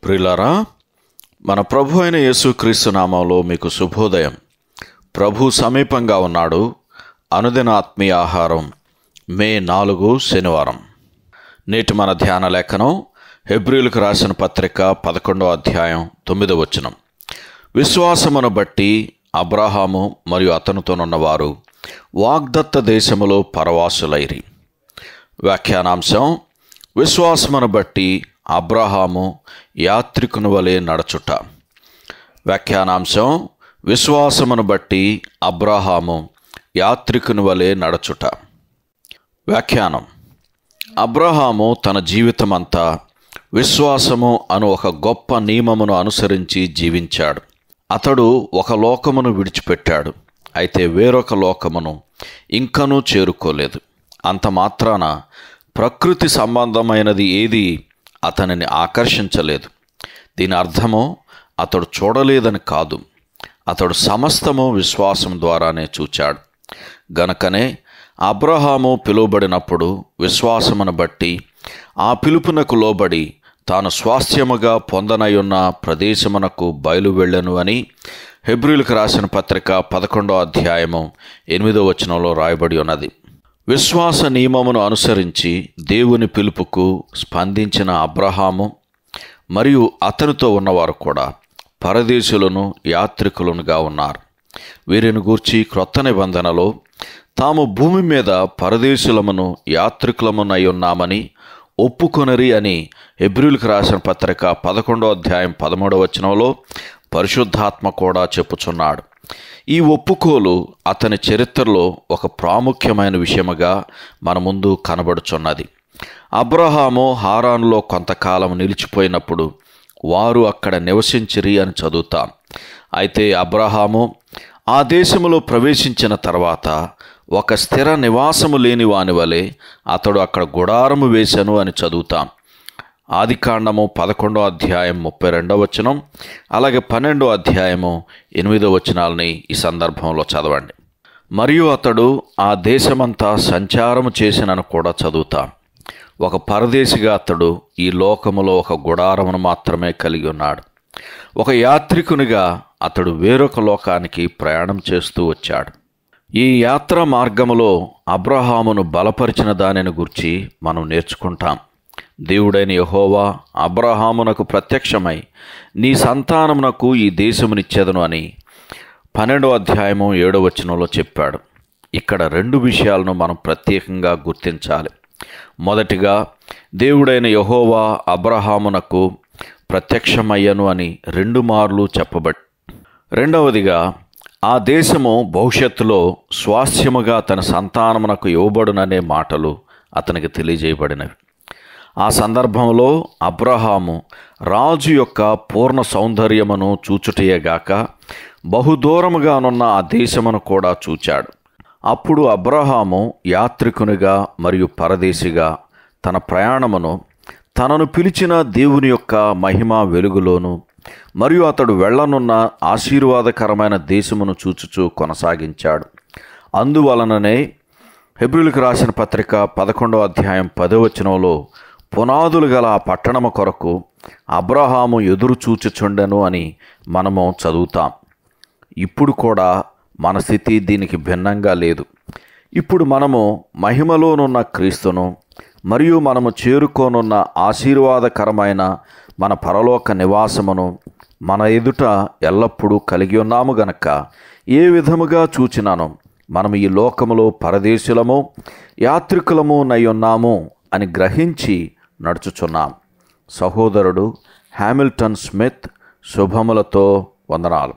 ప్రియులారా, మన ప్రభు అయిన యేసుక్రీస్తు నామంలో మీకు శుభోదయం. ప్రభు సమీపంగా ఉన్నాడు. అనుదిన ఆత్మీయ ఆహారం మే 4 శనివారం. నేటి మన ధ్యాన లేఖనం హెబ్రీయులకు రాసిన పత్రిక 11వ అధ్యాయం 9వ వచనం. విశ్వాసమును బట్టి అబ్రహాము మరియు అతనితోనున్నవారు వాగ్దత్త దేశములో పరవాసులైరి. వ్యాఖ్యానాంశం: విశ్వాసమును బట్టి అబ్రహాము యాత్రికుని వలె నడచుట. వ్యాఖ్యానాంశం: విశ్వాసమును బట్టి అబ్రహాము యాత్రికుని వలె నడచుట. వ్యాఖ్యానం: అబ్రహాము తన జీవితమంతా విశ్వాసము అను ఒక గొప్ప నియమమును అనుసరించి జీవించాడు. అతడు ఒక లోకమును విడిచిపెట్టాడు, అయితే వేరొక లోకమును ఇంకనూ చేరుకోలేదు. అంత మాత్రాన ప్రకృతి సంబంధమైనది ఏది అతనిని ఆకర్షించలేదు. దీని అర్థము అతడు చూడలేదని కాదు, అతడు సమస్తము విశ్వాసం ద్వారానే చూచాడు. గనుకనే అబ్రహాము పిలువబడినప్పుడు విశ్వాసమును బట్టి ఆ పిలుపునకు లోబడి తాను స్వాస్థ్యముగా పొందనయున్న ప్రదేశమునకు బయలు వెళ్ళెను అని హెబ్రీయులకు రాసిన పత్రిక 11వ అధ్యాయము 8వ వచనంలో రాయబడి ఉన్నది. విశ్వాస నియమమును అనుసరించి దేవుని పిలుపుకు స్పందించిన అబ్రహాము మరియు అతనితో ఉన్నవారు కూడా పరదేశులను యాత్రికులనుగా ఉన్నారు. వీరిని గూర్చి క్రొత్త నిబంధనలో తాము భూమి మీద పరదేశులమును యాత్రికులమునై ఉన్నామని ఒప్పుకొనరి అని హెబ్రీయులకు రాసిన పత్రిక 11వ అధ్యాయం 13వ వచనంలో పరిశుద్ధాత్మ కూడా చెప్పుచున్నాడు. ఈ ఒప్పుకోలు అతని చరిత్రలో ఒక ప్రాముఖ్యమైన విషయముగా మన ముందు కనబడుచున్నది. అబ్రహాము హారానులో కొంతకాలం నిలిచిపోయినప్పుడు వారు అక్కడ నివసించిరి అని చదువుతాం. అయితే అబ్రహాము ఆ దేశములో ప్రవేశించిన తర్వాత ఒక స్థిర నివాసము లేని వాని వలె అతడు అక్కడ గుడారము వేశాను అని చదువుతాం. ఆదికాండము 11వ అధ్యాయం 32వ వచనం, అలాగే 12వ అధ్యాయము 8వ వచనాలని ఈ సందర్భంలో చదవండి. మరియు అతడు ఆ దేశమంతా సంచారము చేసినను కూడా చదువుతాం. ఒక పరదేశిగా అతడు ఈ లోకములో ఒక గుడారమును మాత్రమే కలిగి ఉన్నాడు. ఒక యాత్రికునిగా అతడు వేరొక లోకానికి ప్రయాణం చేస్తూ వచ్చాడు. ఈ యాత్రా మార్గములో అబ్రహామును బలపరిచిన దానిని గురించి మనం నేర్చుకుంటాం. దేవుడైన యెహోవా అబ్రహామునకు ప్రత్యక్షమై నీ సంతానమునకు ఈ దేశమునిచ్చేదను అని 12వ అధ్యాయము 7వ వచనంలో చెప్పాడు. ఇక్కడ 2 విషయాలను మనం ప్రత్యేకంగా గుర్తించాలి. మొదటిగా, దేవుడైన యెహోవా అబ్రహామునకు ప్రత్యక్షమయ్యను అని 2 మార్లు చెప్పబడి, రెండవదిగా ఆ దేశము భవిష్యత్తులో స్వాస్థ్యముగా తన సంతానమునకు ఇవ్వబడుననే మాటలు అతనికి తెలియజేయబడినవి. ఆ సందర్భంలో అబ్రహాము రాజు యొక్క పూర్ణ సౌందర్యమును చూచుటయేగాక బహుదూరముగానున్న ఆ దేశమును కూడా చూచాడు. అప్పుడు అబ్రహాము యాత్రికునిగా మరియు పరదేశిగా తన ప్రయాణమును తనను పిలిచిన దేవుని యొక్క మహిమ వెలుగులోను మరియు అతడు వెళ్ళనున్న ఆశీర్వాదకరమైన దేశమును చూచుచూ కొనసాగించాడు. అందువలననే హెబ్రీయులకు రాసిన పత్రిక 11వ అధ్యాయం 10వ వచనంలో పునాదులు గల ఆ పట్టణము కొరకు అబ్రహాము ఎదురు చూచుచుండెను అని మనము చదువుతాం. ఇప్పుడు కూడా మన స్థితి దీనికి భిన్నంగా లేదు. ఇప్పుడు మనము మహిమలోనున్న క్రీస్తును మరియు మనము చేరుకోనున్న ఆశీర్వాదకరమైన మన పరలోక నివాసమును మన ఎదుట ఎల్లప్పుడూ కలిగి ఉన్నాము గనక ఏ విధముగా చూచినాను మనము ఈ లోకములో పరదేశులము యాత్రికులము నై ఉన్నాము అని గ్రహించి నడుచుచున్నాం. సహోదరుడు హామిల్టన్ స్మిత్. శుభములతో వందనాలు.